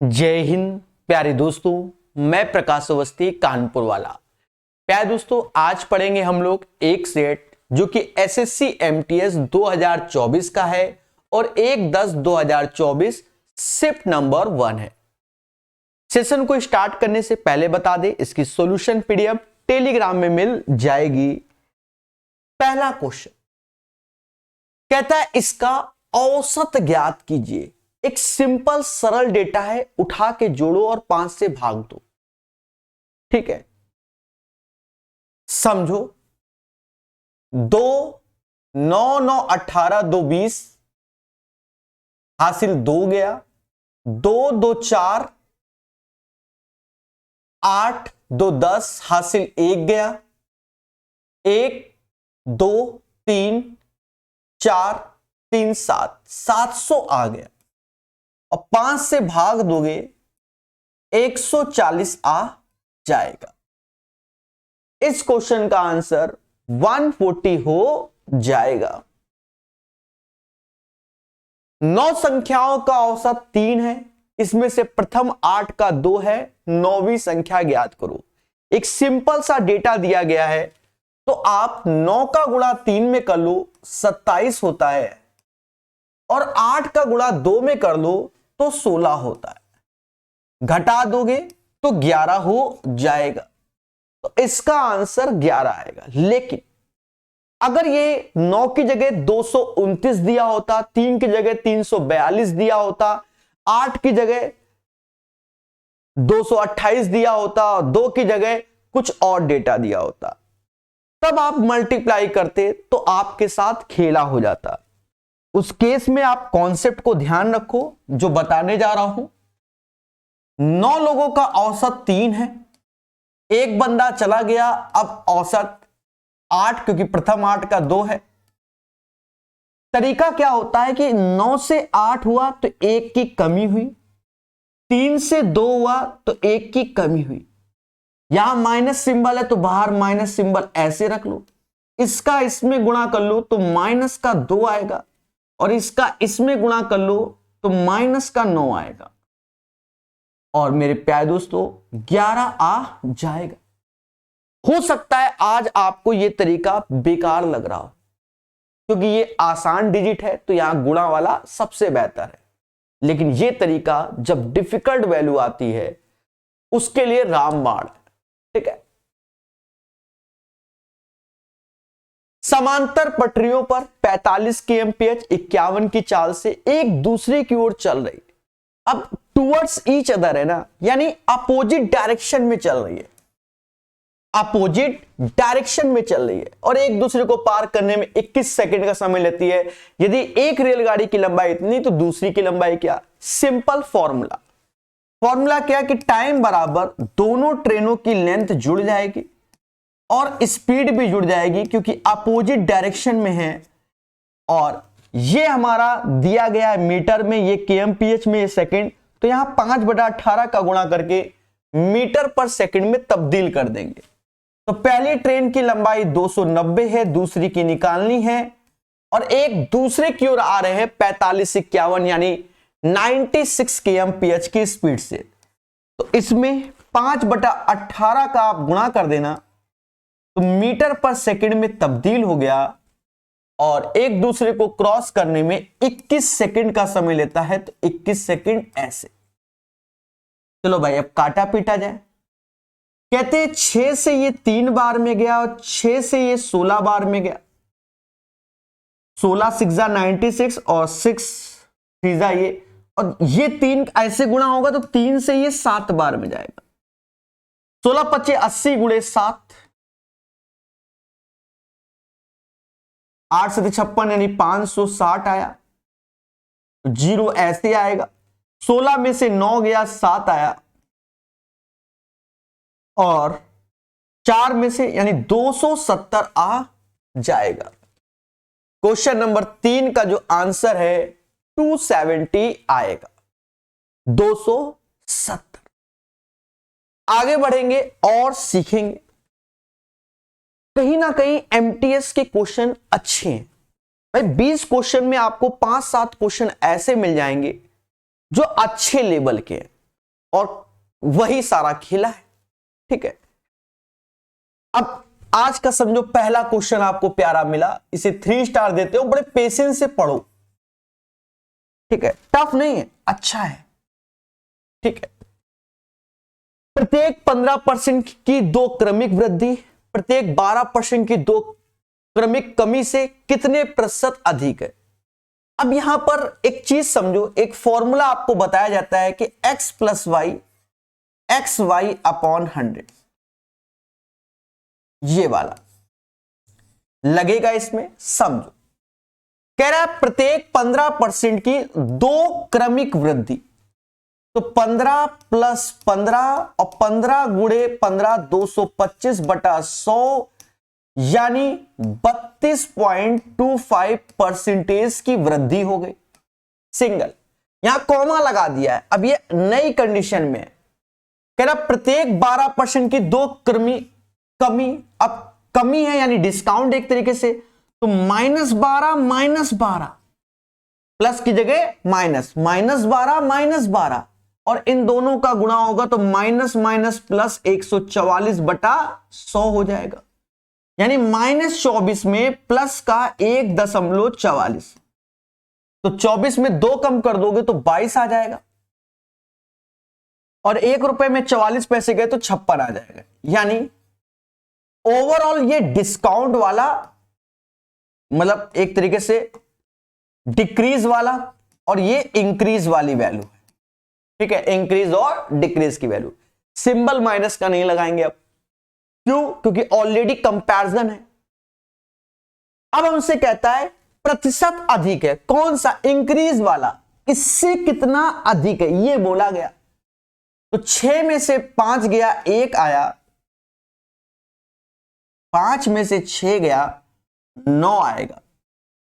जय हिंद प्यारे दोस्तों, मैं प्रकाश अवस्थी कानपुर वाला। प्यारे दोस्तों, आज पढ़ेंगे हम लोग एक सेट जो कि एसएससी एमटीएस 2024 का है और 1/10/2024 शिफ्ट नंबर 1 है। सेशन को स्टार्ट करने से पहले बता दें, इसकी सॉल्यूशन पीडीएफ टेलीग्राम में मिल जाएगी। पहला क्वेश्चन कहता है इसका औसत ज्ञात कीजिए। एक सिंपल सरल डेटा है, उठा के जोड़ो और 5 से भाग दो। ठीक है, समझो 2 9 9 18 2 20 हासिल 2 गया, 2 2 4 8 2 10 हासिल 1 गया, 1 2 3 4 3 7 700 आ गया और 5 से भाग दोगे 140 आ जाएगा। इस क्वेश्चन का आंसर 140 हो जाएगा। 9 संख्याओं का औसत 3 है, इसमें से प्रथम 8 का 2 है, 9वीं संख्या ज्ञात करो। एक सिंपल सा डेटा दिया गया है तो आप 9 का गुणा 3 में कर लो 27 होता है और 8 का गुणा 2 में कर लो तो 16 होता है। घटा दोगे तो 11 हो जाएगा, तो इसका आंसर 11 आएगा। लेकिन अगर ये 9 की जगह 229 दिया होता, 3 की जगह 342 दिया होता, 8 की जगह 228 दिया होता और 2 की जगह कुछ और डेटा दिया होता, तब आप मल्टीप्लाई करते तो आपके साथ खेला हो जाता। उस केस में आप कॉन्सेप्ट को ध्यान रखो जो बताने जा रहा हूं। 9 लोगों का औसत 3 है, एक बंदा चला गया, अब औसत 8, क्योंकि प्रथम 8 का 2 है। तरीका क्या होता है कि 9 से 8 हुआ तो 1 की कमी हुई, 3 से 2 हुआ तो 1 की कमी हुई। यहां माइनस सिंबल है तो बाहर माइनस सिंबल ऐसे रख लो, इसका इसमें गुणा कर लो तो माइनस का 2 आएगा और इसका इसमें गुणा कर लो तो माइनस का 9 आएगा और मेरे प्यारे दोस्तों 11 आ जाएगा। हो सकता है आज आपको यह तरीका बेकार लग रहा हो क्योंकि ये आसान डिजिट है तो यहां गुणा वाला सबसे बेहतर है, लेकिन यह तरीका जब डिफिकल्ट वैल्यू आती है उसके लिए रामबाण है। ठीक है, समांतर पटरियों पर 45 kmph 51 की चाल से एक दूसरे की ओर चल रही है। अब टुवर्ड्स ईच अदर है ना, यानी अपोजिट डायरेक्शन में चल रही है, अपोजिट डायरेक्शन में चल रही है और एक दूसरे को पार करने में 21 सेकंड का समय लेती है। यदि एक रेलगाड़ी की लंबाई इतनी तो दूसरी की लंबाई क्या? सिंपल फॉर्मूला क्या कि टाइम बराबर दोनों ट्रेनों की लेंथ जुड़ जाएगी और स्पीड भी जुड़ जाएगी क्योंकि अपोजिट डायरेक्शन में है। और ये हमारा दिया गया है मीटर में, ये kmph में, ये सेकंड, तो यहां 5/18 का गुणा करके मीटर पर सेकंड में तब्दील कर देंगे। तो पहली ट्रेन की लंबाई 290 है, दूसरी की निकालनी है और एक दूसरे की ओर आ रहे हैं 45-51 यानी 96 kmph की स्पीड से। तो इसमें 5/18 का आप गुणा कर देना तो मीटर पर सेकंड में तब्दील हो गया और एक दूसरे को क्रॉस करने में 21 सेकंड का समय लेता है, तो 21 सेकंड ऐसे। चलो भाई अब काटा पीटा जाए। कहते हैं 6 से ये 3 बार में गया और 6 से ये 16 बार में गया। 16 6 96 और 6 3 ये, और ये 3 ऐसे गुणा होगा तो 3 से ये 7 बार में जाएगा। 16 25 80 गुणे 7, 8 से 56 यानी 560 आया, जीरो ऐसे आएगा। 16 में से 9 गया, 7 आया और 4 में से यानी 270 आ जाएगा। क्वेश्चन नंबर 3 का जो आंसर है 270 आएगा, 270। आगे बढ़ेंगे और सीखेंगे। कहीं ना कहीं एमटीएस के क्वेश्चन अच्छे हैं भाई। 20 क्वेश्चन में आपको 5-7 क्वेश्चन ऐसे मिल जाएंगे जो अच्छे लेवल के हैं। और वही सारा खेला है। ठीक है, अब आज का समझो पहला क्वेश्चन आपको प्यारा मिला, इसे 3 स्टार देते हो, बड़े पेशेंस से पढ़ो। ठीक है, टफ नहीं है, अच्छा है। ठीक है, प्रत्येक 15% की 2 क्रमिक वृद्धि प्रत्येक 12% की 2 क्रमिक कमी से कितने प्रतिशत अधिक है। अब यहां पर एक चीज समझो, एक फॉर्मूला आपको बताया जाता है कि x plus y x y upon 100, ये वाला लगेगा इसमें। समझो, कह रहा है प्रत्येक 15% की 2 क्रमिक वृद्धि, तो 15 प्लस 15 और 15 गुणे 15 225 बटा 100 यानी 32.25% की वृद्धि हो गई। सिंगल, यहां कॉमा लगा दिया है। अब ये नई कंडीशन में कह रहा प्रत्येक 12% की 2 कमी, अब कमी है यानी डिस्काउंट एक तरीके से, तो -12 प्लस की जगह -12 और इन दोनों का गुणा होगा तो माइनस माइनस प्लस 144 बटा 100 हो जाएगा, यानी -24 में प्लस का 1.44, तो 24 में 2 कम कर दोगे तो 22 आ जाएगा, और 1 रुपए में 44 पैसे गए तो 56 आ जाएगा। यानी ओवरऑल ये डिस्काउंट वाला, मतलब एक तरीके से डिक्रीज वाला, और ये इंक्रीज वाली वैल्यू है। ठीक है, इंक्रीज और डिक्रीज की वैल्यू, सिंबल माइनस का नहीं लगाएंगे अब, क्यों? क्योंकि ऑलरेडी कंपैरिजन है। अब हमसे कहता है प्रतिशत अधिक है, कौन सा? इंक्रीज वाला, इससे कितना अधिक है ये बोला गया। तो 6 में से 5 गया 1 आया, 5 में से 6 गया 9 आएगा,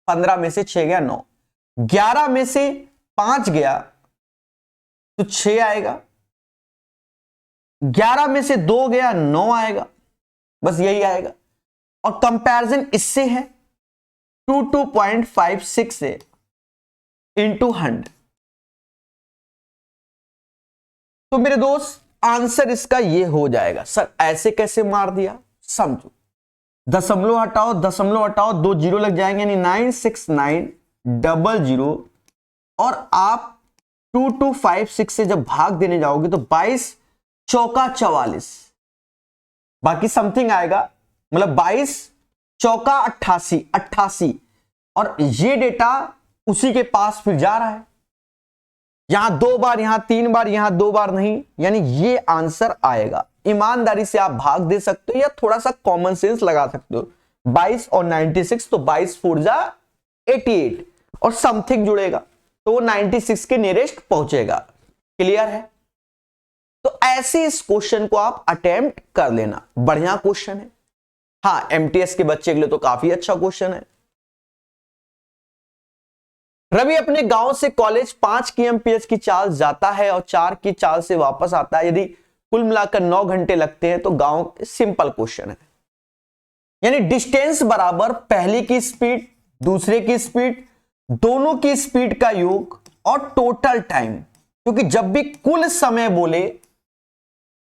15 में से 6 गया 9, 11 में से 5 गया तो 6 आएगा, 11 में से 2 गया 9 आएगा, बस यही आएगा। और कंपैरिजन इससे है 22.56 से इंटू 100। तो मेरे दोस्त आंसर इसका ये हो जाएगा। सर ऐसे कैसे मार दिया? समझो, दशमलव हटाओ 2 जीरो लग जाएंगे, यानी 96900, और आप 2256 से जब भाग देने जाओगे तो 22 चौका 44, बाकी समथिंग आएगा, मतलब 22 चौका 88, और ये डेटा उसी के पास फिर जा रहा है, यहां 2 बार, यहां 3 बार, यहां 2 बार नहीं, यानी ये आंसर आएगा। ईमानदारी से आप भाग दे सकते हो या थोड़ा सा कॉमन सेंस लगा सकते हो। 22 और 96, तो 22 4 जा 88 और समथिंग जुड़ेगा तो वो 96 के नियरेस्ट पहुंचेगा। क्लियर है? तो ऐसे इस क्वेश्चन को आप अटेम्प्ट कर लेना, बढ़िया क्वेश्चन है। हाँ, एमटीएस के बच्चे के लिए तो काफी अच्छा क्वेश्चन है। रवि अपने गांव से कॉलेज 5 kmph की चाल जाता है और 4 की चाल से वापस आता है, यदि कुल मिलाकर 9 घंटे लगते हैं तो गांव, सिंपल क्वेश्चन है। यानी डिस्टेंस बराबर पहले की स्पीड, दूसरे की स्पीड, दोनों की स्पीड का योग और टोटल टाइम, क्योंकि जब भी कुल समय बोले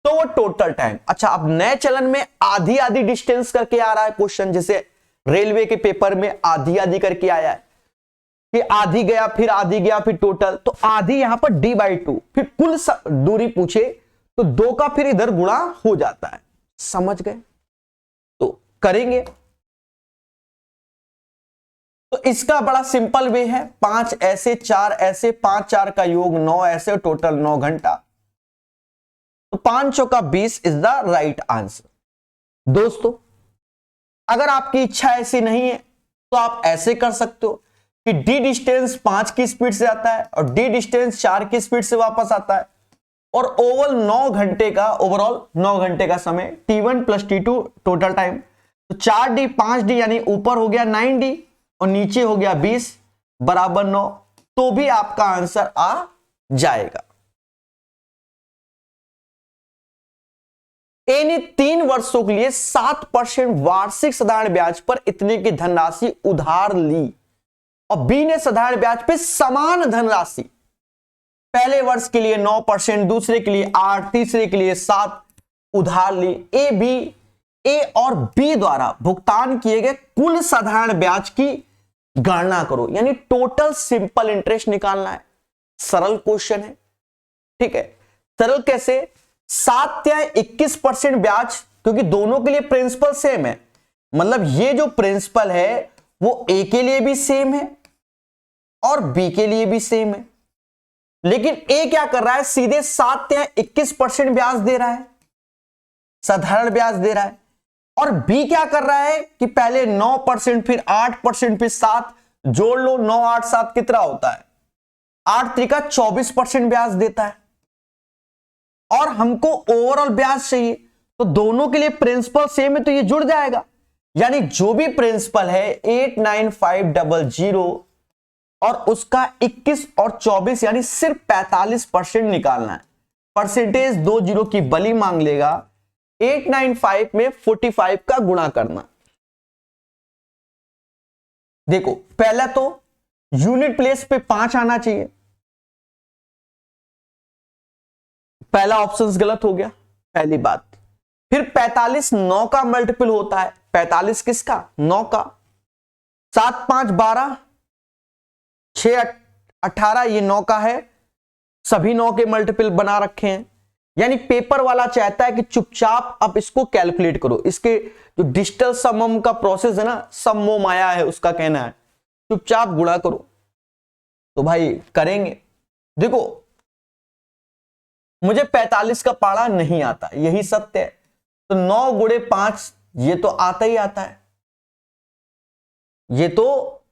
तो वो टोटल टाइम। अच्छा, अब नए चलन में आधी आधी डिस्टेंस करके आ रहा है क्वेश्चन, जैसे रेलवे के पेपर में आधी आधी करके आया है कि आधी गया फिर आधी गया फिर टोटल, तो आधी यहां पर d/2, फिर कुल दूरी पूछे तो 2 का फिर इधर गुणा हो जाता है। समझ गए? तो करेंगे। तो इसका बड़ा सिंपल वे है, 5 ऐसे 4 ऐसे, 5 4 का योग 9 ऐसे, टोटल 9 घंटा, तो 5 चौका 20 इज द राइट आंसर। दोस्तों अगर आपकी इच्छा ऐसी नहीं है तो आप ऐसे कर सकते हो कि d डिस्टेंस 5 की स्पीड से आता है और d डिस्टेंस 4 की स्पीड से वापस आता है, और ओवरऑल 9 घंटे का समय, t1 plus t2 total time, तो 4d 5d यानी ऊपर हो गया 9d और नीचे हो गया 20 बराबर 9, तो भी आपका आंसर आ जाएगा। ए ने 3 वर्षों के लिए 7% वार्षिक साधारण ब्याज पर इतने की धनराशि उधार ली और बी ने साधारण ब्याज पे समान धनराशि पहले वर्ष के लिए 9%, दूसरे के लिए 8%, तीसरे के लिए 7% उधार ली। ए और बी द्वारा भुगतान किए गए कुल साधारण ब्याज की गणना करो, यानी टोटल सिंपल इंटरेस्ट निकालना है। सरल क्वेश्चन है, ठीक है। सरल कैसे? 7 या 21% ब्याज, क्योंकि दोनों के लिए प्रिंसिपल सेम है, मतलब ये जो प्रिंसिपल है वो ए के लिए भी सेम है और बी के लिए भी सेम है, लेकिन ए क्या कर रहा है, सीधे 7 या 21% ब्याज दे रहा है, साधारण ब्याज दे रहा है। और बी क्या कर रहा है कि पहले 9%, फिर 8%, फिर 7%, जोड़ लो, 9 8 7 कितना होता है, 8 त्रिका 24% ब्याज देता है। और हमको ओवरऑल ब्याज चाहिए, तो दोनों के लिए प्रिंसिपल सेम है, तो ये जुड़ जाएगा। यानी जो भी प्रिंसिपल है 89500 और उसका 21 और 24 यानी सिर्फ 45% निकालना है। परसेंटेज 2 जीरो की बली मांग लेगा, 895 में 45 का गुणा करना। देखो पहला तो यूनिट प्लेस पे 5 आना चाहिए, पहला ऑप्शन गलत हो गया, पहली बात। फिर 45 9 का मल्टीपल होता है, 45 किसका? 9 का। 7 5 12, 6 18, ये 9 का है, सभी 9 के मल्टीपल बना रखे हैं। यानी पेपर वाला चाहता है कि चुपचाप अब इसको कैलकुलेट करो, इसके जो डिजिटल समम का प्रोसेस है ना, सममो माया है उसका कहना है, चुपचाप गुणा करो। तो भाई करेंगे। देखो मुझे 45 का पाड़ा नहीं आता, यही सत्य है, तो 9 गुणे 5 ये तो आता ही आता है, ये तो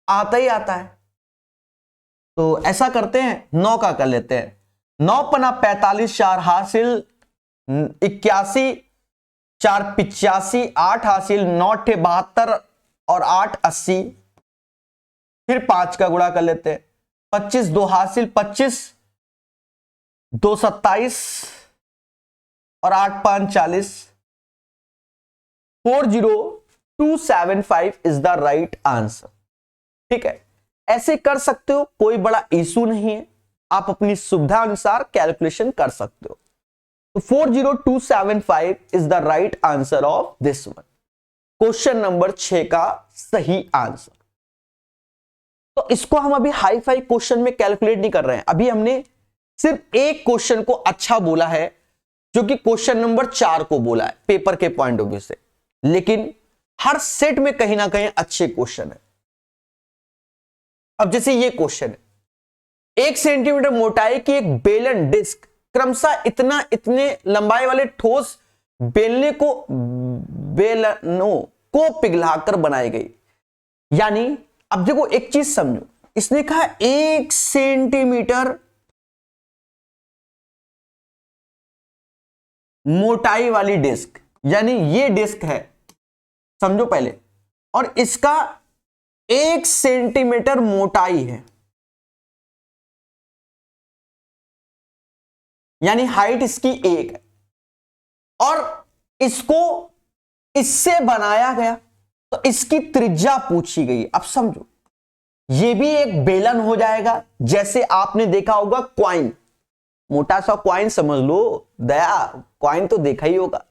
आता ही आता है। तो ऐसा करते हैं, 9 का कर लेते हैं। 9 पना 45, 4 हासिल 81, 4 85, 8 हासिल, 9 ठे 72 और 8 80। फिर 5 का गुणा कर लेते हैं, 25 2 हासिल 25, 2 27 और 8 5 40। 40275 इज द राइट आंसर। ठीक है, ऐसे कर सकते हो, कोई बड़ा इशू नहीं है, आप अपनी सुविधा अनुसार कैलकुलेशन कर सकते हो। तो 40275 is the right answer of this one, question number 6 का सही आंसर। तो इसको हम अभी हाई फाई क्वेश्चन में कैलकुलेट नहीं कर रहे हैं, अभी हमने सिर्फ एक क्वेश्चन को अच्छा बोला है, जो कि क्वेश्चन नंबर 4 को बोला है पेपर के पॉइंट ऑफ व्यू से, लेकिन हर सेट में कहीं ना कहीं अच्छे क्वेश्चन है। अब जैसे ये क्वेश्चन है, 1 सेंटीमीटर मोटाई की एक बेलन डिस्क क्रमशः इतने लंबाई वाले ठोस बेलनों को पिघलाकर बनाई गई। यानी अब देखो एक चीज समझो, इसने कहा 1 सेंटीमीटर मोटाई वाली डिस्क, यानी ये डिस्क है, समझो पहले, और इसका 1 सेंटीमीटर मोटाई है, यानी हाइट इसकी 1 है, और इसको इससे बनाया गया, तो इसकी त्रिज्या पूछी गई। अब समझो, ये भी एक बेलन हो जाएगा, जैसे आपने देखा होगा क्वाइन, मोटा सा क्वाइन समझ लो, दया क्वाइन तो देखा ही होगा,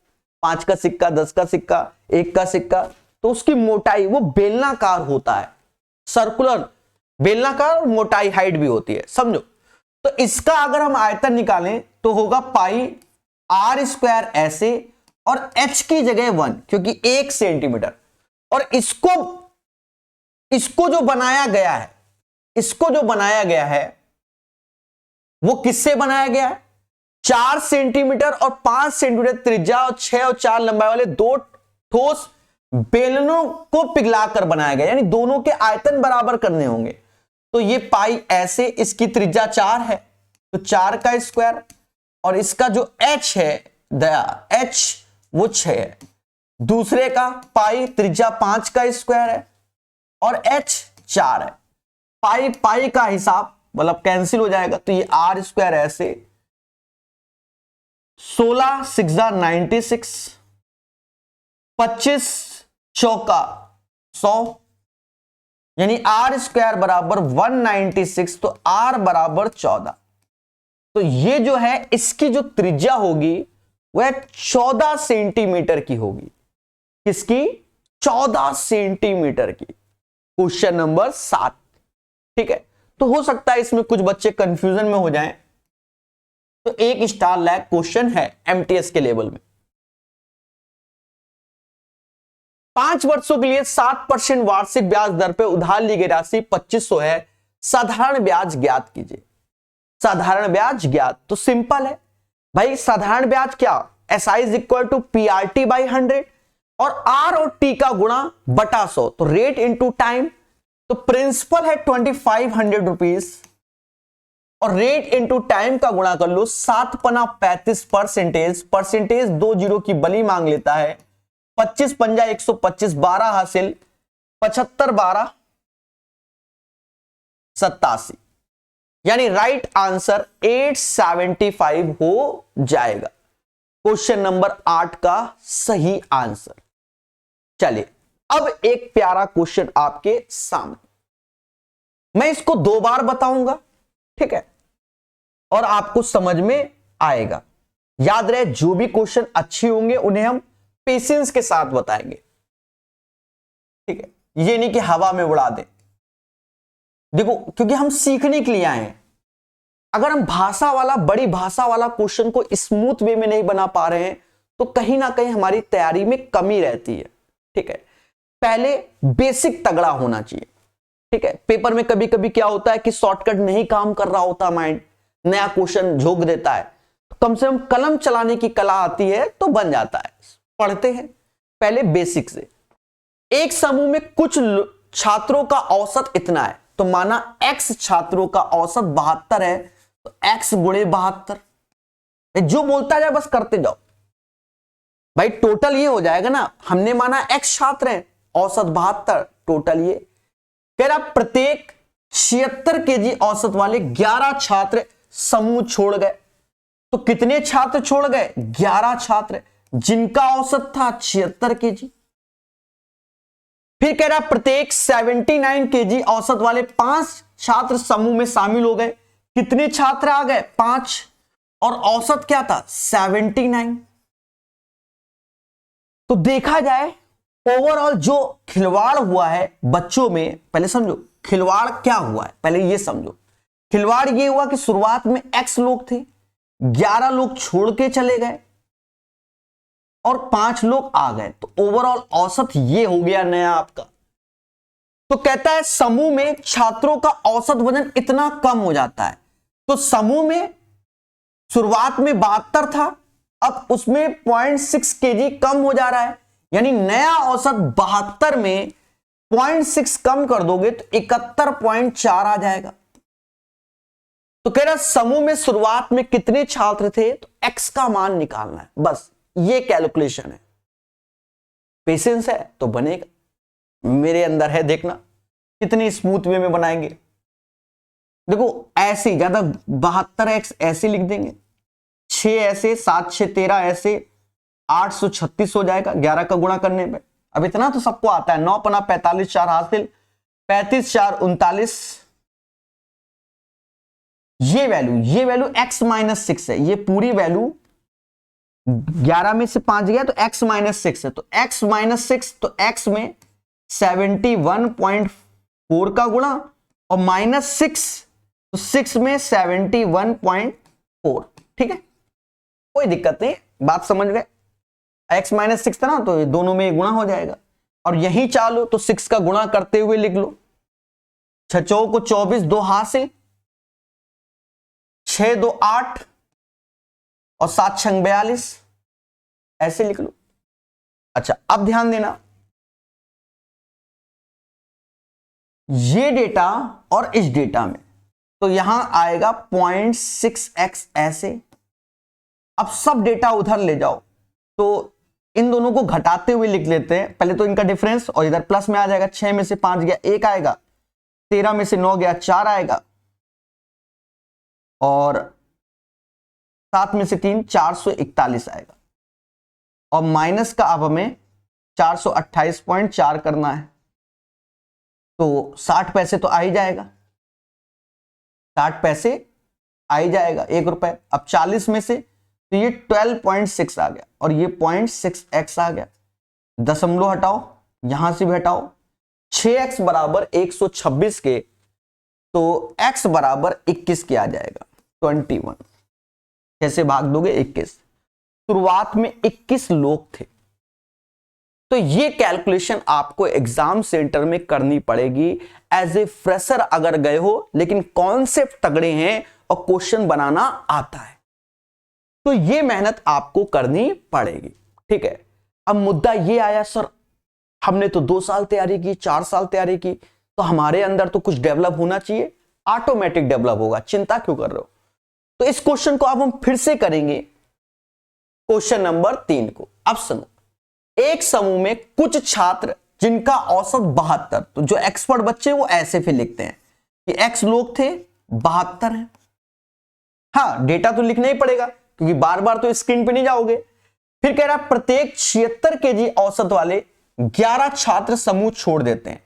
5 का सिक्का, 10 का सिक्का, 1 का सिक्का, तो उसकी मोटाई वो बेलनाकार होता है, सर्कुलर बेलनाकार, और मोटाई हाइट भी होती है, समझो। तो इसका अगर हम आयतन निकालें तो होगा पाई r स्क्वायर ऐसे, और h की जगह 1, क्योंकि 1 सेंटीमीटर, और इसको जो बनाया गया है, इसको जो बनाया गया है वो किससे बनाया गया है? 4 सेंटीमीटर और 5 सेंटीमीटर त्रिज्या और 6 और 4 लंबाई वाले 2 ठोस बेलनों को पिघलाकर बनाया गया, यानी दोनों के आयतन बराबर करने होंगे। तो ये पाई ऐसे, इसकी त्रिज्या 4 है, तो 4 का स्क्वायर, और इसका जो h है दया, h वो 6 है, दूसरे का पाई त्रिज्या 5 का स्क्वायर है, और h 4 है। पाई पाई का हिसाब मतलब कैंसिल हो जाएगा, तो ये r स्क्वायर ऐसे, 16 6 96, 25 चौका 100, यानी r स्क्वायर बराबर 196, तो r बराबर 14। तो ये जो है इसकी जो त्रिज्या होगी वह 14 सेंटीमीटर की होगी। किसकी? 14 सेंटीमीटर की। Question number 7। ठीक है, तो हो सकता है इसमें कुछ बच्चे कंफ्यूजन में हो जाएं, तो 1 स्टार लायक क्वेश्चन है एमटीएस के लेवल में। 5 वर्षों के लिए 7% वार्षिक ब्याज दर पर उधार ली गई राशि 2500 है, साधारण ब्याज ज्ञात कीजिए। साधारण ब्याज ज्ञात, तो सिंपल है भाई, साधारण ब्याज क्या, SI is equal to PRT by 100 और R और T का गुणा बटा 100, तो रेट इंटू टाइम, तो प्रिंसिपल है 2500 रुपीज और रेट इंटू टाइम का गुणा कर लो 7 पना 35%, परसेंटेज 2 जीरो की बली मांग लेता है। 25 पंजा 125, 12 हासिल, 75 12 87, यानी राइट आंसर 875 हो जाएगा। क्वेश्चन नंबर 8 का सही आंसर। चलिए अब एक प्यारा क्वेश्चन आपके सामने, मैं इसको 2 बार बताऊंगा, ठीक है, और आपको समझ में आएगा। याद रहे जो भी क्वेश्चन अच्छे होंगे उन्हें हम पेशेंस के साथ बताएंगे, ठीक है, ये नहीं कि हवा में उड़ा दें। देखो क्योंकि हम सीखने के लिए आए हैं, अगर हम भाषा वाला, बड़ी भाषा वाला क्वेश्चन को स्मूथ वे में नहीं बना पा रहे हैं तो कहीं ना कहीं हमारी तैयारी में कमी रहती है। ठीक है, पहले बेसिक तगड़ा होना चाहिए। ठीक है, पेपर में कभी कभी क्या होता है कि शॉर्टकट नहीं काम कर रहा होता, माइंड नया क्वेश्चन झोंक देता है, तो कम से कम कलम चलाने की कला आती है तो बन जाता है। पढ़ते हैं पहले बेसिक से। एक समूह में कुछ छात्रों का औसत इतना है, तो माना x छात्रों का औसत 72 है, तो x गुणे 72, जो बोलता जाए बस करते जाओ भाई, टोटल ये हो जाएगा ना। हमने माना x छात्र हैं, औसत 72, टोटल ये कह रहा प्रत्येक 76 केजी औसत वाले 11 छात्र समूह छोड़ गए। तो कितने छात्र छोड़ गए? 11 छात्र, जिनका औसत था 76 केजी। फिर कह रहा प्रत्येक 79 केजी औसत वाले 5 छात्र समूह में शामिल हो गए। कितने छात्र आ गए? 5, और औसत क्या था? 79। तो देखा जाए ओवरऑल जो खिलवाड़ हुआ है बच्चों में, पहले समझो खिलवाड़ क्या हुआ है, पहले ये समझो। खिलवाड़ ये हुआ कि शुरुआत में x लोग थे, 11 लोग छोड़ के चले गए और 5 लोग आ गए, तो ओवरऑल औसत ये हो गया नया आपका। तो कहता है समूह में छात्रों का औसत वजन इतना कम हो जाता है। तो समूह में शुरुआत में 72 था, अब उसमें 0.6 केजी कम हो जा रहा है, यानी नया औसत 72 में 0.6 कम कर दोगे तो 71.4 आ जाएगा। तो कह रहा समूह में शुरुआत में कितने छात्र थे, तो x का मान निकालना है, बस ये कैलकुलेशन है। पेशेंस है तो बनेगा, मेरे अंदर है, देखना कितनी स्मूथ वे में बनाएंगे। देखो ऐसे ज्यादा 72x ऐसे लिख देंगे, 6 ऐसे, 7 6 13 ऐसे, 836 हो जाएगा 11 का गुणा करने पे। अब इतना तो सबको आता है, 9 पना 45, 4 हासिल, 35 4 39। ये वैल्यू x माइनस 6 है, ये पूरी वैल्यू 11 में से 5 गया तो x माइनस 6 है, तो x माइनस 6, तो x में 71.4 का गुणा और माइनस 6, तो 6 में 71.4। ठीक है, कोई दिक्कत नहीं, बात समझ गए। x माइनस 6 था ना, तो दोनों में गुणा हो जाएगा, और यही चालो तो 6 का गुणा करते हुए लिख लो। 6 चौक को 24, 2 हासिल, 6 2 8 और 7 6 42, ऐसे लिख लो। अच्छा अब ध्यान देना, ये डेटा और इस डेटा में, तो यहां आएगा 0.6x ऐसे। अब सब डेटा उधर ले जाओ, तो इन दोनों को घटाते हुए लिख लेते हैं। पहले तो इनका डिफरेंस, और इधर प्लस में आ जाएगा, 6 में से 5 गया 1 आएगा, 13 में से 9 गया 4 आएगा, और 7 में से 3 441 आएगा, और माइनस का अब हमें 428.4 करना है, तो 60 पैसे तो आ ही जाएगा। 60 पैसे आ ही जाएगा 1 रुपए। अब 40 में से तो ये 12.6 आ गया और ये 0.6x आ गया। दशमलव हटाओ, यहां से भी हटाओ, 6x बराबर 126 के, तो x बराबर 21 के आ जाएगा 21। कैसे भाग दोगे? 21। शुरुआत में 21 लोग थे, तो ये कैलकुलेशन आपको एग्जाम सेंटर में करनी पड़ेगी एज ए फ्रेशर अगर गए हो, लेकिन कॉन्सेप्ट तगड़े हैं और क्वेश्चन बनाना आता है, तो ये मेहनत आपको करनी पड़ेगी। ठीक है, अब मुद्दा ये आया, सर हमने तो 2 साल तैयारी की, 4 साल तैयारी की, तो हमारे अंदर तो कुछ डेवलप होना चाहिए। ऑटोमेटिक डेवलप होगा, चिंता क्यों कर रहे हो? तो इस क्वेश्चन को अब हम फिर से करेंगे, क्वेश्चन नंबर 3 को। अब सुनो, एक समूह में कुछ छात्र जिनका औसत 72, तो जो एक्सपर्ट बच्चे वो ऐसे फिर लिखते हैं कि x लोग थे, 72 हैं। हाँ, डेटा तो लिखना ही पड़ेगा क्योंकि बार बार तो स्क्रीन पे नहीं जाओगे। फिर कह रहा प्रत्येक 76 केजी औसत वाले 11 छात्र समूह छोड़ देते हैं।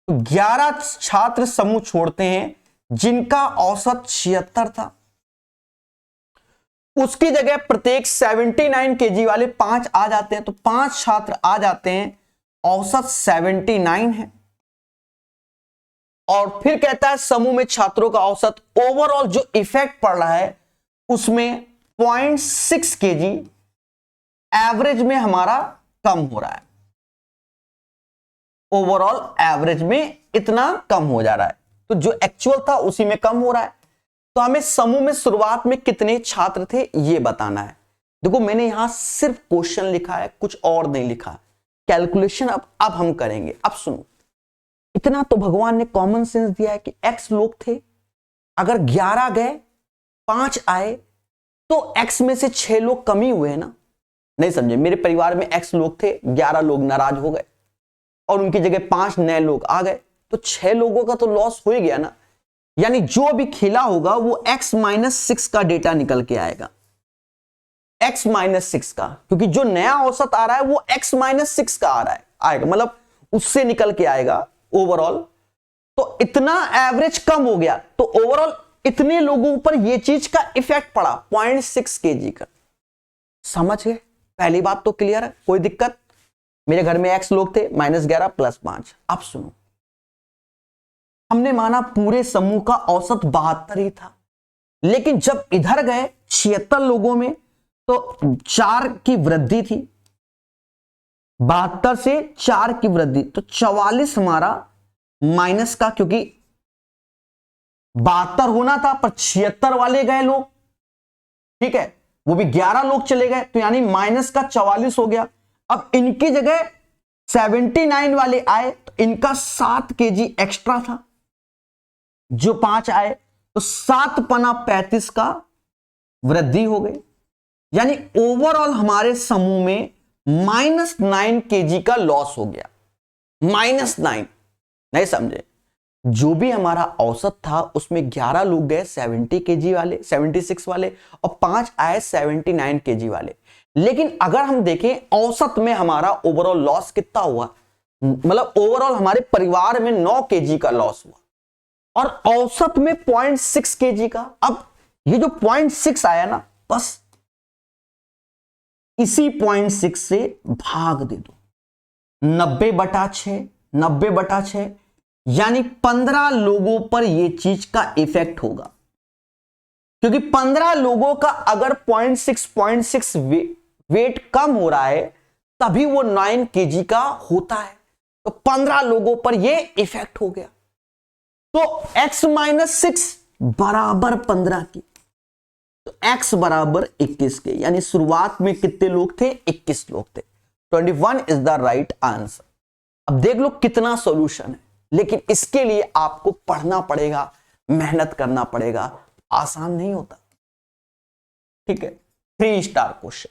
तो 11 छात्र समूह छोड़ते हैं जिनका औसत 76 था। उसकी जगह प्रत्येक 79 केजी वाले 5 आ जाते हैं, तो 5 छात्र आ जाते हैं, औसत 79 है। और फिर कहता है समूह में छात्रों का औसत ओवरऑल जो इफेक्ट पड़ रहा है उसमें 0.6 केजी एवरेज में हमारा कम हो रहा है। ओवरऑल एवरेज में इतना कम हो जा रहा है, तो जो एक्चुअल था उसी में कम हो रहा है। तो हमें समूह में शुरुआत में कितने छात्र थे ये बताना है। देखो मैंने यहां सिर्फ क्वेश्चन लिखा है, कुछ और नहीं लिखा। कैलकुलेशन अब हम करेंगे। अब सुनो, इतना तो भगवान ने कॉमन सेंस दिया है कि x लोग थे, अगर 11 गए 5 आए तो x में से 6 लोग कमी हुए ना। नहीं समझे? मेरे परिवार में x लोग थे, 11 लोग नाराज हो गए और उनकी जगह 5 नए लोग आ गए, तो 6 लोगों का तो लॉस हो ही गया ना। यानी जो अभी खेला होगा वो x-6 का डेटा निकल के आएगा, x-6 का, क्योंकि जो नया औसत आ रहा है वो x-6 का आ रहा है, आएगा मतलब उससे निकल के आएगा ओवरऑल। तो इतना एवरेज कम हो गया, तो ओवरऑल इतने लोगों पर ये चीज का इफेक्ट पड़ा 0.6 केजी का। समझ गए? पहली बात तो क्लियर है, कोई दिक्कत? मेरे घर में x लोग थे, -11 + 5। अब सुनो, हमने माना पूरे समूह का औसत 72 ही था, लेकिन जब इधर गए 76 लोगों में तो 4 की वृद्धि थी, 72 से 4 की वृद्धि, तो 44 हमारा माइनस का, क्योंकि 72 होना था पर 76 वाले गए लोग, ठीक है, वो भी 11 लोग चले गए, तो यानी माइनस का 44 हो गया। अब इनकी जगह 79 वाले आए तो इनका 7 केजी एक्स्ट्रा था, जो 5 आए तो 7 पना 35 का वृद्धि हो गई। यानी ओवरऑल हमारे समूह में -9 केजी का लॉस हो गया। -9, नहीं समझे? जो भी हमारा औसत था उसमें 11 लोग गए 70 केजी वाले, 76 वाले, और 5 आए 79 केजी वाले। लेकिन अगर हम देखें औसत में हमारा ओवरऑल लॉस कितना हुआ, मतलब ओवरऑल हमारे परिवार में 9 केजी का लॉस हुआ और औसत में 0.6 केजी का। अब ये जो 0.6 आया ना, बस इसी 0.6 से भाग दे दो, 90/6, 90/6, यानी 15 लोगों पर यह चीज का इफेक्ट होगा। क्योंकि 15 लोगों का अगर 0.6 वेट कम हो रहा है तभी वो 9 केजी का होता है, तो 15 लोगों पर यह इफेक्ट हो गया। तो x-6 बराबर 15 की, तो x बराबर 21 के, यानी शुरुआत में कितने लोग थे? 21 लोग थे। 21 इज द राइट आंसर। अब देख लो कितना सॉल्यूशन है, लेकिन इसके लिए आपको पढ़ना पड़ेगा, मेहनत करना पड़ेगा, आसान नहीं होता। ठीक है, 3 स्टार क्वेश्चन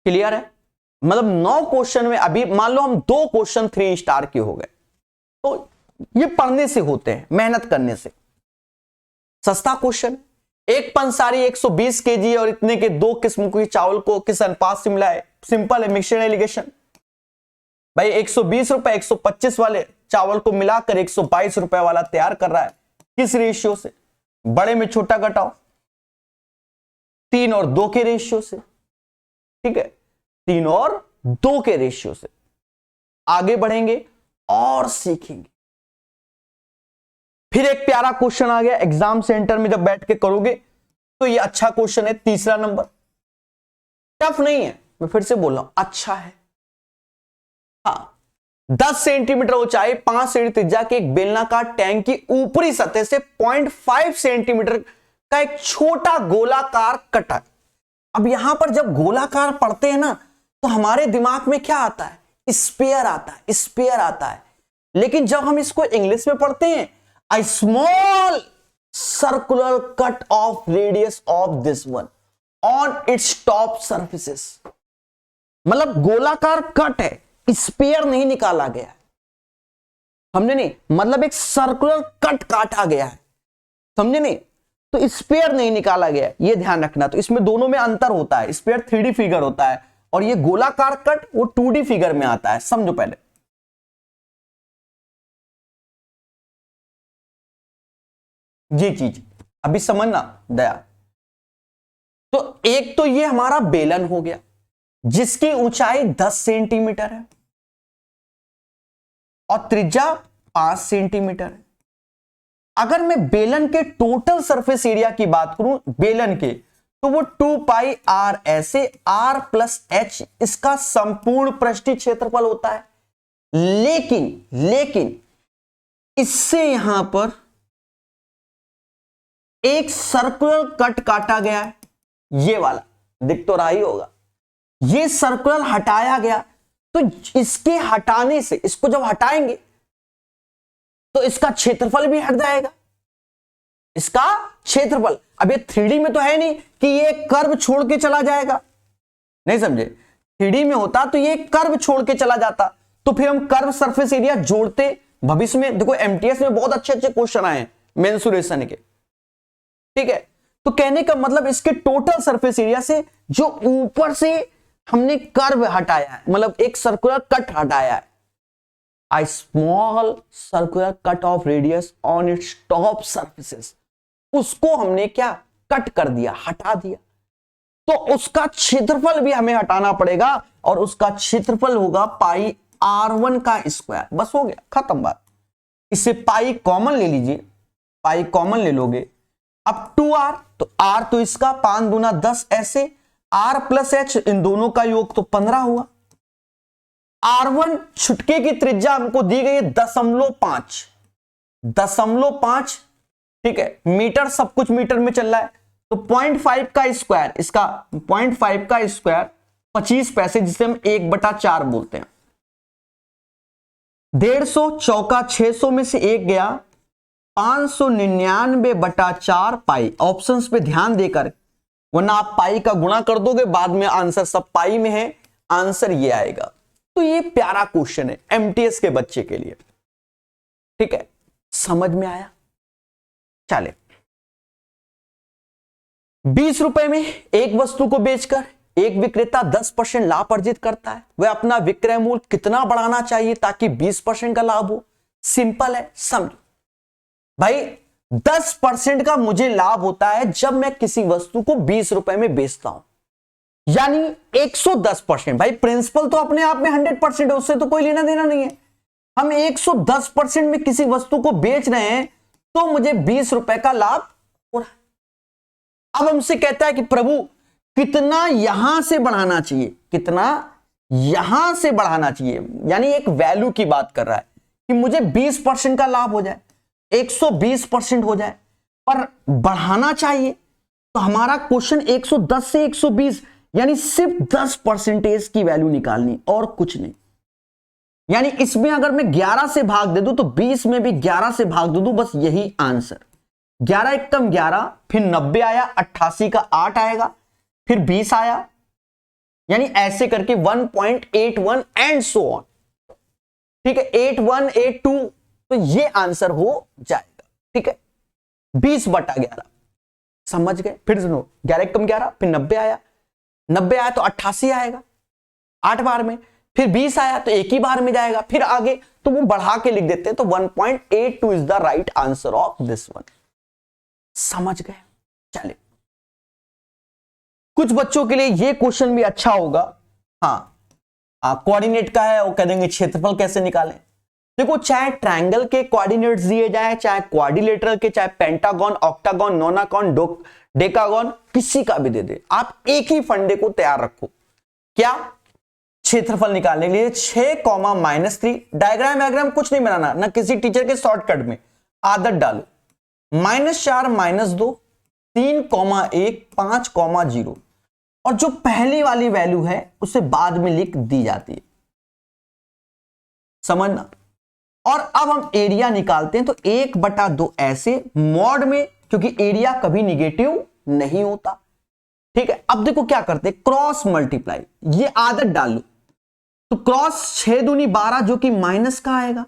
क्लियर है? मतलब 9 क्वेश्चन में अभी मान लो हम 2 क्वेश्चन 3 स्टार के हो गए, तो ये पढ़ने से होते हैं, मेहनत करने से। सस्ता क्वेश्चन, एक पंसारी 120 केजी और इतने के 2 किस्म के चावल को किस अनुपात से मिलाए? सिंपल है, मिक्सचर एलिगेशन। भाई 120 रुपए 125 वाले चावल को मिलाकर 122 रुपए वाला तैयार कर रहा है, किस रेशियो से? बड़े में छोटा घटाओ, 3 और 2 के रेशियो से, ठीक है, 3 और 2 के रेशियो से आगे बढ़ेंगे और सीखेंगे। फिर एक प्यारा क्वेश्चन आ गया एग्जाम सेंटर में, जब बैठ के करोगे तो ये अच्छा क्वेश्चन है, तीसरा नंबर, टफ नहीं है, मैं फिर से बोल रहा हूं, अच्छा है। हाँ, 10 सेंटीमीटर ऊंचाई, 5 सेंटी त्रिज्या के एक बेलनाकार टैंक की ऊपरी सतह से 0.5 सेंटीमीटर का एक छोटा गोलाकार कटर। अब यहां पर जब गोलाकार पढ़ते हैं ना तो हमारे दिमाग में क्या आता है, स्फीयर आता है, स्फीयर आता है। लेकिन जब हम इसको इंग्लिश में पढ़ते हैं, a small circular cut off radius of this one on its top surfaces, मतलब गोलाकार कट है, स्फीयर नहीं निकाला गया है, समझे नहीं, मतलब एक सर्कुलर कट काटा गया है, समझे नहीं, तो स्फीयर नहीं निकाला गया, ये ध्यान रखना। तो इसमें दोनों में अंतर होता है, स्फीयर 3D फिगर होता है और ये गोलाकार कट वो 2D फिगर में आता है, समझो पहले। ये चीज अभी समझना दया। तो एक तो ये हमारा बेलन हो गया जिसकी ऊंचाई 10 सेंटीमीटर है और त्रिज्या 5 सेंटीमीटर है। अगर मैं बेलन के टोटल सरफेस एरिया की बात करूं बेलन के, तो वो 2 पाई आर ऐसे r प्लस h इसका संपूर्ण पृष्ठीय क्षेत्रफल होता है। लेकिन इससे यहां पर एक सर्कुलर कट काटा गया है, ये वाला दिख तो रहा ही होगा, ये सर्कुलर हटाया गया, तो इसके हटाने से, इसको जब हटाएंगे तो इसका क्षेत्रफल भी हट जाएगा, इसका क्षेत्रफल। अब ये 3D में तो है नहीं कि ये कर्व छोड़ के चला जाएगा, नहीं समझे, 3D में होता तो ये कर्व छोड़ के चला जाता, तो फिर हम कर्व सरफेस एरिया जोड़ते। भविष्य में देखो एमटीएस में बहुत अच्छे अच्छे क्वेश्चन आए हैं मेंसुरेशन के, ठीक है। तो कहने का मतलब इसके टोटल सरफेस एरिया से जो ऊपर से हमने कर्व हटाया है, मतलब एक सर्कुलर कट हटाया है, a small circular cut of radius on its top surfaces, उसको हमने क्या कट कर दिया, हटा दिया, तो उसका क्षेत्रफल भी हमें हटाना पड़ेगा और उसका क्षेत्रफल होगा पाई r1 का स्क्वायर। बस हो गया, खत्म बात। इससे पाई कॉमन ले लीजिए, पाई कॉमन ले लोगे, अब 2r, तो r तो इसका 5 दूना 10 ऐसे, r प्लस h इन दोनों का योग तो 15 हुआ। R1 छुटके की त्रिज्या हमको दी गई है 0.5, ठीक है, मीटर, सब कुछ मीटर में चल रहा है, तो 0.5 का स्क्वायर, इसका 0.5 का स्क्वायर 25 पैसे, जिसे हम 1/4 बोलते हैं। 150 चौका 600 में से एक गया, 599/4 पाई। ऑप्शंस पे ध्यान देकर, वरना आप पाई का गुणा कर दोगे, बाद में आंसर सब पाई में है, आंसर ये आएगा। तो ये प्यारा क्वेश्चन है एमटीएस के बच्चे के लिए, ठीक है, समझ में आया। चले, 20 रुपए में एक वस्तु को बेचकर एक विक्रेता 10% लाभ अर्जित करता है, वह अपना विक्रय मूल्य कितना बढ़ाना चाहिए ताकि 20% का लाभ हो? सिंपल है, समझो भाई, 10% का मुझे लाभ होता है जब मैं किसी वस्तु को 20 रुपए में बेचता हूं, यानी 110%। भाई प्रिंसिपल तो अपने आप में 100% है, उससे तो कोई लेना देना नहीं है। हम 110% में किसी वस्तु को बेच रहे हैं तो मुझे 20 रुपए का लाभ हो रहा है। अब हमसे कहता है कि प्रभु कितना यहां से बढ़ाना चाहिए, कितना यहां से बढ़ाना चाहिए, यानी एक वैल्यू की बात कर रहा है कि मुझे 20% का लाभ हो जाए, 120% हो जाए, पर बढ़ाना चाहिए। तो हमारा क्वेश्चन 110 से 120, यानी सिर्फ 10% की वैल्यू निकालनी और कुछ नहीं। यानी इसमें अगर मैं 11 से भाग दे दूं तो 20 में भी 11 से भाग दे दूं, बस यही आंसर। 11 एकम 11, फिर 90 आया, 88 का 8 आएगा, फिर 20 आया, यानी ऐसे करके 1.81 एंड सो ऑन, ठीक है, 81 82, तो ये आंसर हो जाएगा, ठीक है, 20/11। समझ गए? फिर सुनो, 11 एकम 11, फिर 90 आया, 90 आया तो 88 आएगा 8 बार में, फिर 20 आया तो एक ही बार में जाएगा, फिर आगे तो वो बढ़ा के लिख देते हैं, तो 1.82 is the right answer of this one. समझ गए? चलिए कुछ बच्चों के लिए ये क्वेश्चन भी अच्छा होगा। हाँ, कोऑर्डिनेट का है, वो कह देंगे क्षेत्रफल कैसे निकालें। देखो, चाहे ट्रायंगल के कोऑर्डिनेट्स दिए जाए, चाहे क्वाड्रिलेटरल के, चाहे पेंटागन, ऑक्टागन, नोनागन, डेकागन, किसी का भी दे दे, आप एक ही फंडे को तैयार रखो। क्या? क्षेत्रफल निकालने के लिए 6, -3 डायग्राम कुछ नहीं बनाना, ना किसी टीचर के शॉर्टकट में आदत डालो। -4, -2, 3, 1, 5, 0, और जो पहली वाली वैल्यू है उसे बाद में लिख दी जाती है, समझना। और अब हम एरिया निकालते हैं, तो 1/2 ऐसे मॉड में, क्योंकि एरिया कभी निगेटिव नहीं होता। ठीक है, अब देखो क्या करते हैं, क्रॉस मल्टीप्लाई, ये आदत डाल लो। तो क्रॉस 6 दूनी 12, जो कि माइनस का आएगा,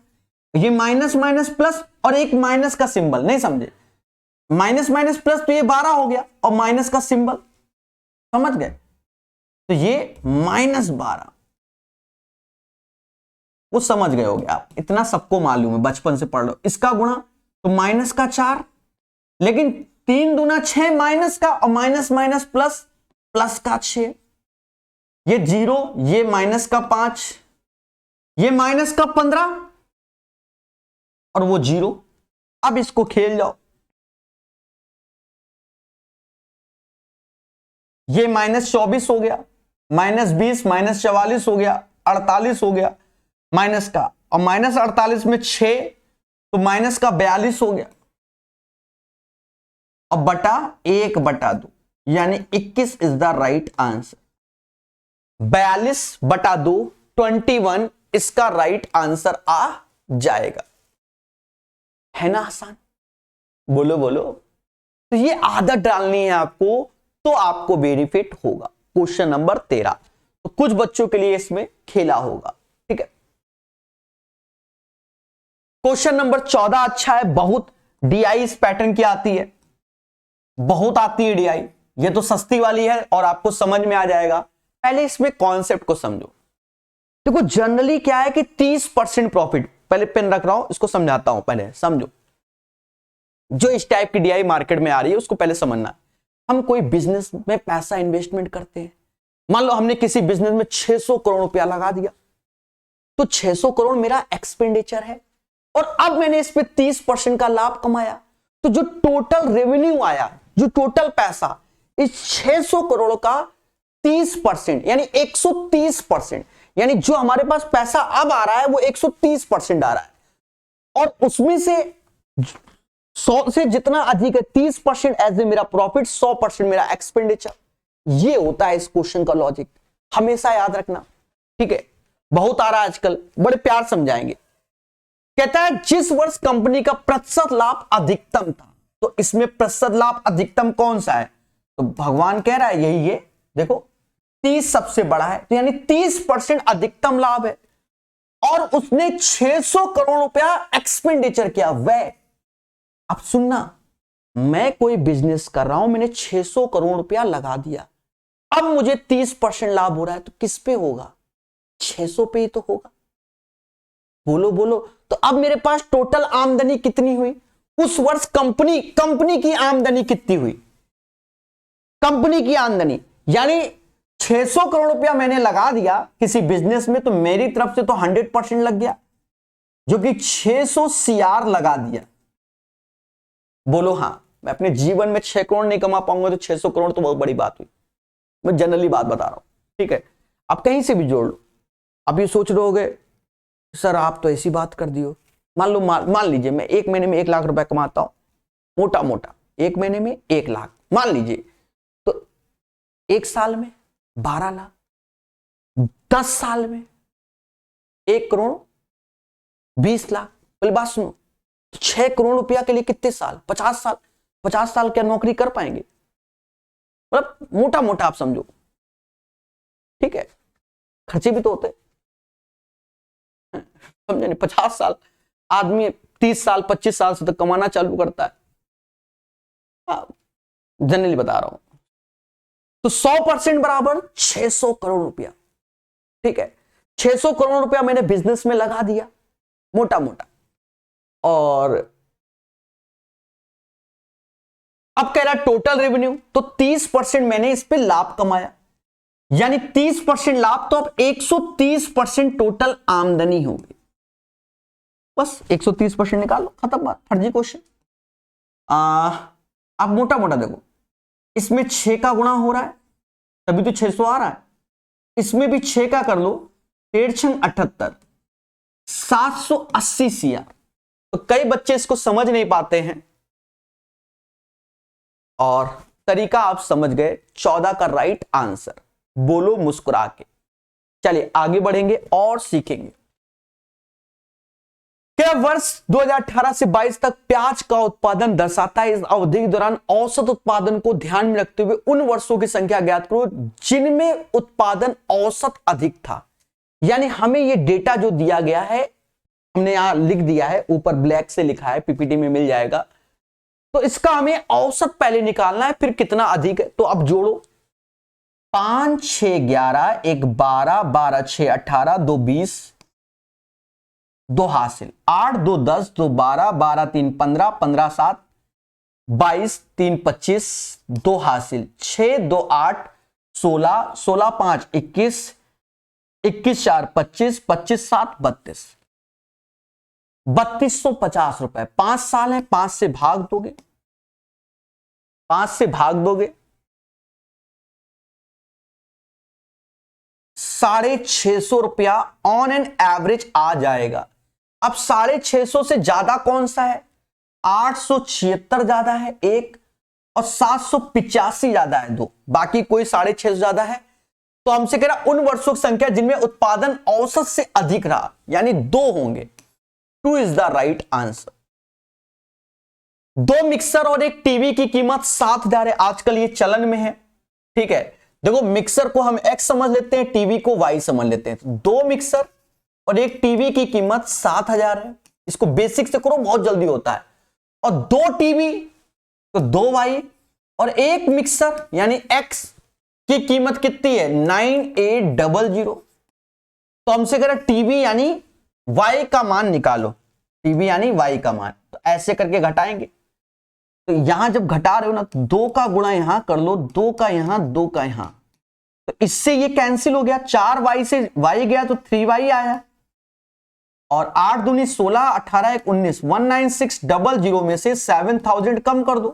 ये माइनस माइनस प्लस, और एक माइनस का सिंबल, नहीं समझे, माइनस माइनस प्लस, तो ये 12 हो गया, और माइनस का सिंबल, समझ गए। तो ये -12, वो समझ गए होगे आप, इतना सबको मालूम है, बचपन से पढ़ लो। इसका गुणा तो -4, लेकिन 3 दूना 6 माइनस का, और माइनस माइनस प्लस, प्लस का 6, ये 0, ये -5, ये -15, और वो 0। अब इसको खेल जाओ, ये -24 हो गया, -20, -44 हो गया, 48 हो गया माइनस का, और -48 में 6, तो माइनस का 42 हो गया, और बटा 1/2, यानी 21 इज द राइट आंसर। 42/2, 21 इसका राइट आंसर आ जाएगा। है ना आसान? बोलो बोलो। तो ये आदत डालनी है आपको, तो आपको बेनिफिट होगा। क्वेश्चन नंबर 13, तो कुछ बच्चों के लिए इसमें खेला होगा। ठीक है, क्वेश्चन नंबर 14 अच्छा है, बहुत डीआई इस पैटर्न की आती है, बहुत आती है डीआई, ये तो सस्ती वाली है और आपको समझ में आ जाएगा। पहले इसमें कॉन्सेप्ट को समझो। देखो, जनरली क्या है कि 30% प्रॉफिट, पहले पेन रख रहा हूं, इसको समझाता हूं, पहले समझो। जो इस टाइप की डीआई मार्केट में आ रही है उसको पहले समझना। हम कोई बिजनेस में पैसा इन्वेस्टमेंट करते हैं, मान लो हमने किसी बिजनेस में 600 करोड़ रुपया लगा दिया, तो 600 करोड़ मेरा एक्सपेंडिचर है, और अब मैंने इस पे 30% का लाभ कमाया, तो जो टोटल रेवेन्यू आया, जो टोटल पैसा, इस 600 करोड़ का 30% यानी 130%, यानी जो हमारे पास पैसा अब आ रहा है वो 130% आ रहा है, और उसमें से 100 से जितना अधिक है 30% एज ए मेरा प्रॉफिट, 100% मेरा एक्सपेंडिचर। ये होता है इस क्वेश्चन का लॉजिक, हमेशा याद रखना। ठीक है, बहुत आ रहा है आजकल, बड़े प्यार समझाएंगे। कहता है जिस वर्ष कंपनी का प्रतिशत लाभ अधिकतम था, तो इसमें प्रतिशत लाभ अधिकतम कौन सा है? तो भगवान कह रहा है यही है, देखो 30 सबसे बड़ा है, तो यानी 30% अधिकतम लाभ है, और उसने 600 करोड़ रुपया एक्सपेंडिचर किया, वह। अब सुनना, मैं कोई बिजनेस कर रहा हूं, मैंने 600 करोड़ रुपया लगा दिया, अब मुझे 30% लाभ हो रहा है, तो किस पे होगा? 600 पे ही तो होगा। बोलो बोलो। तो अब मेरे पास टोटल आमदनी कितनी हुई उस वर्ष? कंपनी की आमदनी कितनी हुई? कंपनी की आमदनी, यानी 600 करोड़ रुपया मैंने लगा दिया किसी बिजनेस में, तो मेरी तरफ से तो 100% लग गया, जो कि 600 CR लगा दिया। बोलो हाँ। मैं अपने जीवन में 6 करोड़ नहीं कमा पाऊंगा, तो 600 करोड़ तो बहुत बड़ी बात हुई। मैं जनरली बात बता रहा हूं, ठीक है। आप कहीं से भी जोड़ लो। अब ये सोच रहे होगे सर आप तो ऐसी बात कर दियो, मान लीजिए मैं एक महीने में 1 लाख रुपए कमाता हूं, मोटा मोटा एक महीने में 1 लाख मान लीजिए, तो 1 साल में 12 लाख, 10 साल में 1 करोड़ 20 लाख। पहले बात सुनो, 6 करोड़ रुपया के लिए कितने साल? 50 साल। 50 साल क्या नौकरी कर पाएंगे? मतलब मोटा मोटा आप समझो, ठीक है। खर्चे भी तो होते, समझे नहीं? 50 साल आदमी 30 साल 25 साल से तो कमाना चालू करता है, जनरली बता रहा हूं। तो 100% बराबर 600 करोड़ रुपया, ठीक है। 600 करोड़ रुपया मैंने बिजनेस में लगा दिया मोटा मोटा, और अब कह रहा है टोटल रेवेन्यू, तो 30% मैंने इस पे लाभ कमाया, यानी 30% लाभ, तो अब 130% टोटल आमदनी होगी। बस 130% निकालो, खत्म बात, फर्जी क्वेश्चन। आप मोटा मोटा देखो, इसमें 6 का गुणा हो रहा है तभी तो 600 आ रहा है, इसमें भी 6 का कर लो, 13 78, 780 CR। तो कई बच्चे इसको समझ नहीं पाते हैं, और तरीका आप समझ गए, 14 का राइट आंसर। बोलो मुस्कुरा के। चलिए आगे बढ़ेंगे और सीखेंगे। क्या वर्ष 2018 से 22 तक प्याज का उत्पादन दर्शाता है? इस अवधि के दौरान औसत उत्पादन को ध्यान में रखते हुए उन वर्षों की संख्या ज्ञात करो जिनमें उत्पादन औसत अधिक था। यानी हमें यह डेटा जो दिया गया है, हमने यहां लिख दिया है, ऊपर ब्लैक से लिखा है, पीपीटी में मिल जाएगा, तो इसका हमें औसत पहले निकालना है, फिर कितना अधिक है। तो अब जोड़ो, 5 6 11 1 12 12 6 18 2 20 2 हासिल, 8 2 10 2 12 12 3 15 15 7 22 3 25 2 हासिल, 6 2 8 16 16 5 21 21 4 25 25 7 32 3250 रुपए। 5 साल है, 5 से भाग दोगे, 5 से भाग दोगे, 650 रुपया ऑन एन एवरेज आ जाएगा। अब 650 से ज्यादा कौन सा है? 876 ज्यादा है एक, और 785 ज्यादा है दो, बाकी कोई 650 ज्यादा है। तो हमसे कह रहा उन वर्षों की संख्या जिनमें उत्पादन औसत से अधिक रहा, यानी 2 होंगे। 2 is the right answer. 2 mixer और एक टीवी की कीमत 7,000 है, आजकल ये चलन में है। ठीक है, देखो मिक्सर को हम X समझ लेते हैं, टीवी को Y समझ लेते हैं। तो 2 मिक्सर और एक टीवी की कीमत 7,000 है, इसको बेसिक से करो, बहुत जल्दी होता है। और 2 टीवी तो 2 Y, और एक मिक्सर यानी X की कीमत कितनी है? 9800। तो हमसे कह रहा टीवी यानी Y का मान निकालो, टीवी यानी Y का मान। तो ऐसे करके घटाएंगे, तो यहां जब घटा रहे हो ना, तो 2 का गुणा यहां कर लो, 2 का यहां, 2 का यहां, तो इससे ये कैंसिल हो गया। 4Y से Y गया तो 3Y आया, और 8 दूनी 16, 18 1 19, 19600 में से 7000 कम कर दो,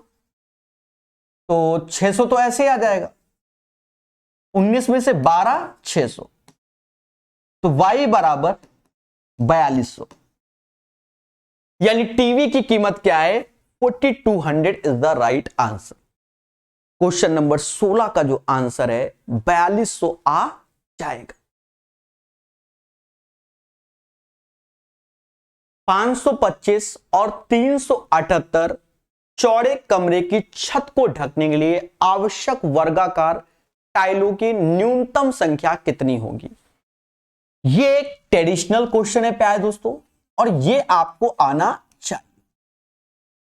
तो 600 तो ऐसे ही आ जाएगा। 19 में से 12 600, तो Y बराबर 4200, यानी टीवी की कीमत क्या है? 4200 is the right answer. Question number 16 का जो आंसर है 4200 आ जाएगा। 525 और 378 चौड़े कमरे की छत को ढकने के लिए आवश्यक वर्गाकार टाइलों की न्यूनतम संख्या कितनी होगी? यह एक ट्रेडिशनल क्वेश्चन है प्यारे दोस्तों, और यह आपको आना चाहिए।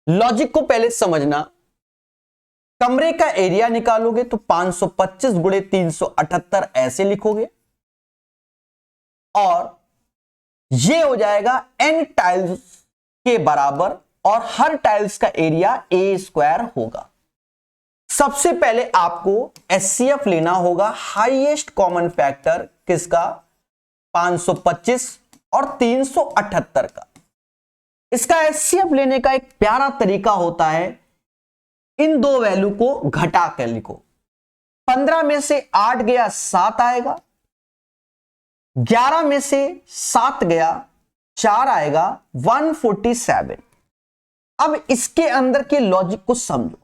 लॉजिक को पहले समझना, कमरे का एरिया निकालोगे तो 525 गुणे 378 ऐसे लिखोगे, और यह हो जाएगा n टाइल्स के बराबर, और हर टाइल्स का एरिया a² होगा। सबसे पहले आपको HCF लेना होगा, हाईएस्ट कॉमन फैक्टर किसका? 525 और 378 का। इसका HCF लेने का एक प्यारा तरीका होता है, इन दो वैल्यू को घटा कर लिखो। 15 में से 8 गया 7 आएगा, 11 में से 7 गया 4 आएगा, 147। अब इसके अंदर के लॉजिक को समझो,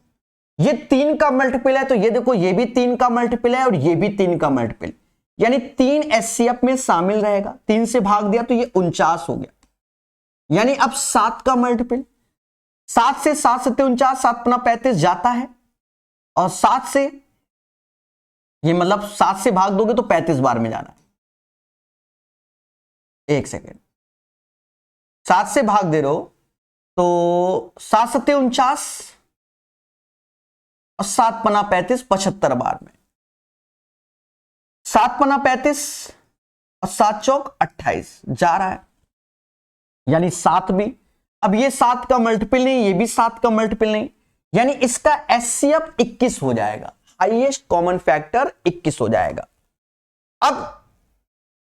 ये 3 का मल्टीपल है, तो ये देखो ये भी 3 का मल्टीपल है और ये भी 3 का मल्टीपल, यानी 3 HCF में शामिल रहेगा। 3 से भाग दिया तो ये 49 हो गया, यानी अब 7 का मल्टीपल, 7 से 7 7 49, 7 पना 35 जाता है, और 7 से ये मतलब 7 से भाग दोगे तो 35 बार में जाना है। एक सेकेंड, 7 से भाग दे रहे हो तो 7 7 49 और 7 पना 35 75 बार में, 7 पना 35 और 7 चौक 28 जा रहा है, यानी 7 भी। अब ये 7 का मल्टीपल नहीं, ये भी 7 का मल्टीपल नहीं, यानी इसका एचसीएफ 21 हो जाएगा, हाईएस्ट कॉमन फैक्टर 21 हो जाएगा। अब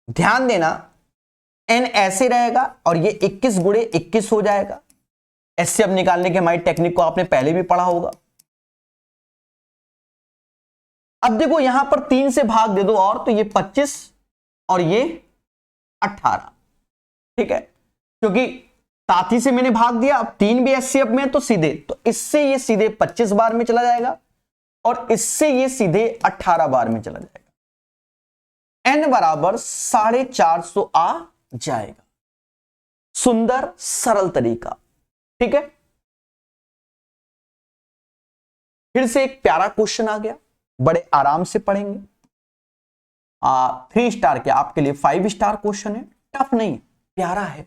ध्यान देना, n ऐसे रहेगा और ये 21 गुणे 21 हो जाएगा। एचसीएफ निकालने की हमारी टेक्निक को आपने पहले भी पढ़ा होगा। अब देखो यहां पर 3 से भाग दे दो और, तो ये 25 और ये 18, ठीक है, क्योंकि 37 से मैंने भाग दिया। अब 3 भी एचसीएफ में तो सीधे, तो इससे ये सीधे 25 बार में चला जाएगा और इससे ये सीधे 18 बार में चला जाएगा। n बराबर 450 आ जाएगा। सुंदर सरल तरीका, ठीक है। फिर से एक प्यारा क्वेश्चन आ गया, बड़े आराम से पढ़ेंगे। 3 स्टार के आपके लिए 5 स्टार क्वेश्चन है, टफ नहीं, प्यारा है।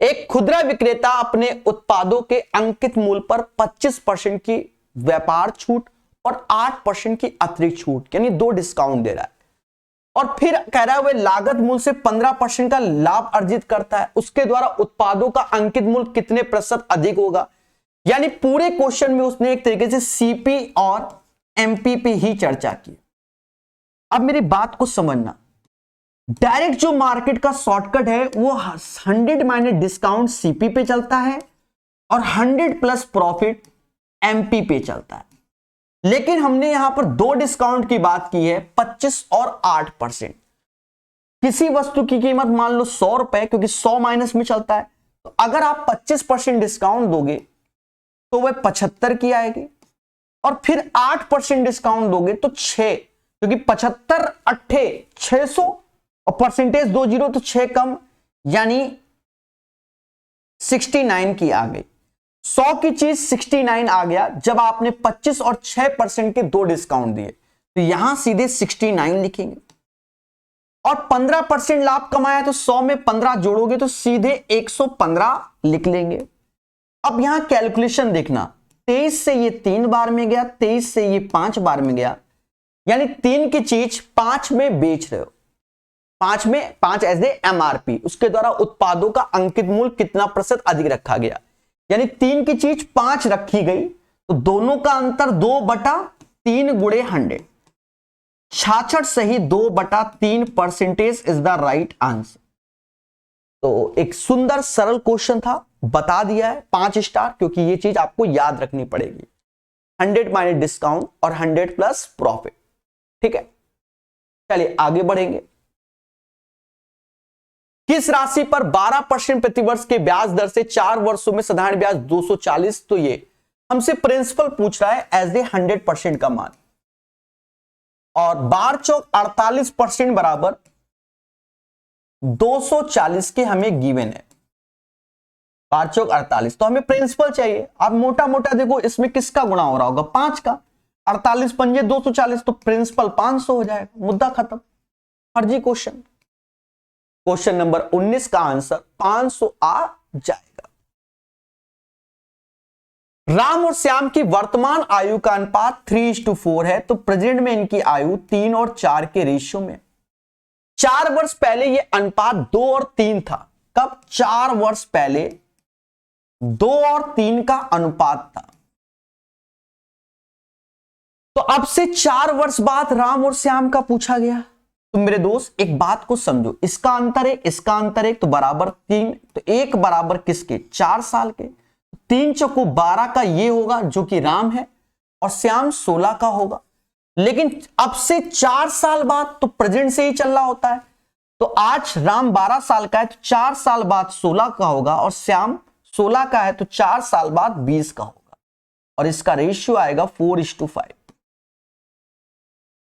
एक खुदरा विक्रेता अपने उत्पादों के अंकित मूल्य पर 25% की व्यापार छूट और 8% की अतिरिक्त छूट, यानी 2 डिस्काउंट दे रहा है, और फिर कह रहा है वह लागत मूल्य से 15% का लाभ अर्जित करता है। उसके द्वारा उत्पादों का अंकित मूल्य कितने प्रतिशत अधिक होगा। यानी पूरे क्वेश्चन में उसने एक तरीके से सीपी और एमपी ही चर्चा की। अब मेरी बात को समझना, डायरेक्ट जो मार्केट का शॉर्टकट है वो 100 माइनस डिस्काउंट सीपी पे चलता है और 100 प्लस प्रॉफिट एमपी पे चलता है। लेकिन हमने यहां पर 2 डिस्काउंट की बात की है, 25 और 8%। किसी वस्तु की कीमत मान लो 100 रुपए, क्योंकि 100 माइनस में चलता है, तो अगर आप 25% डिस्काउंट दोगे तो वह 75 की आएगी, और फिर 8% डिस्काउंट दोगे तो 6, क्योंकि 75 8 600 और परसेंटेज 2 जीरो तो 6 कम, यानी 69 की आ गई। 100 की चीज 69 आ गया जब आपने 25 और 6% के 2 डिस्काउंट दिए, तो यहां सीधे 69 लिखेंगे। और 15% लाभ कमाया तो 100 में 15 जोड़ोगे तो सीधे 115 लिख लेंगे। अब यहां कैलकुलेशन देखना, 23 से ये 3 बार में गया, 23 से ये 5 बार में गया, यानी 3 की चीज 5 में बेच रहे हो। 5 एज ए एमआरपी, उसके द्वारा उत्पादों का अंकित मूल्य कितना प्रतिशत अधिक रखा गया, यानी 3 की चीज 5 रखी गई, तो दोनों का अंतर 2/3 गुणे 100, 66 सही 2/3% इज द राइट आंसर। तो एक सुंदर सरल क्वेश्चन था, बता दिया है 5 स्टार, क्योंकि ये चीज आपको याद रखनी पड़ेगी, 100 माइनस डिस्काउंट और 100 प्लस प्रॉफिट, ठीक है। चलिए आगे बढ़ेंगे। किस राशि पर 12% प्रतिवर्ष के ब्याज दर से 4 वर्षों में साधारण ब्याज 240, तो ये हमसे प्रिंसिपल पूछ रहा है एज ए 100% का मान, और 12 चौक 48% बराबर 240 के हमें गिवन है। 12 चौक 48, तो हमें प्रिंसिपल चाहिए। अब मोटा मोटा देखो इसमें किसका गुणा हो रहा होगा, 5 का, 48 पंजे 240, तो प्रिंसिपल 500 हो जाएगा, मुद्दा खत्म। फर्जी क्वेश्चन। क्वेश्चन नंबर 19 का आंसर 500 आ जाएगा। राम और श्याम की वर्तमान आयु का अनुपात 3:4 है, तो प्रेजेंट में इनकी आयु 3 और 4 के रेशियो में। 4 वर्ष पहले ये अनुपात 2 और 3 था। कब? 4 वर्ष पहले 2 और 3 का अनुपात था। तो अब से 4 वर्ष बाद राम और श्याम का पूछा गया। तो मेरे दोस्त एक बात को समझो, इसका अंतर है, इसका अंतर है, तो बराबर 3, तो 1 बराबर किसके? 4 साल के। 3 चौको 12 का ये होगा जो कि राम है, और श्याम 16 का होगा। लेकिन अब से 4 साल बाद तो प्रेजेंट से ही चल रहा होता है, तो आज राम 12 साल का है, तो 4 साल बाद 16 का होगा, और श्याम 16 का है तो 4 साल बाद 20 का होगा, और इसका रेशियो आएगा 4:5।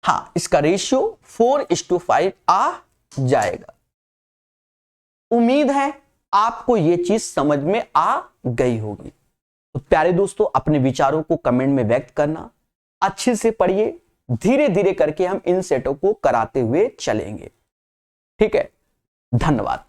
हाँ, इसका रेशियो 4:5 आ जाएगा। उम्मीद है आपको यह चीज समझ में आ गई होगी। तो प्यारे दोस्तों, अपने विचारों को कमेंट में व्यक्त करना, अच्छे से पढ़िए, धीरे धीरे करके हम इन सेटों को कराते हुए चलेंगे। ठीक है, धन्यवाद।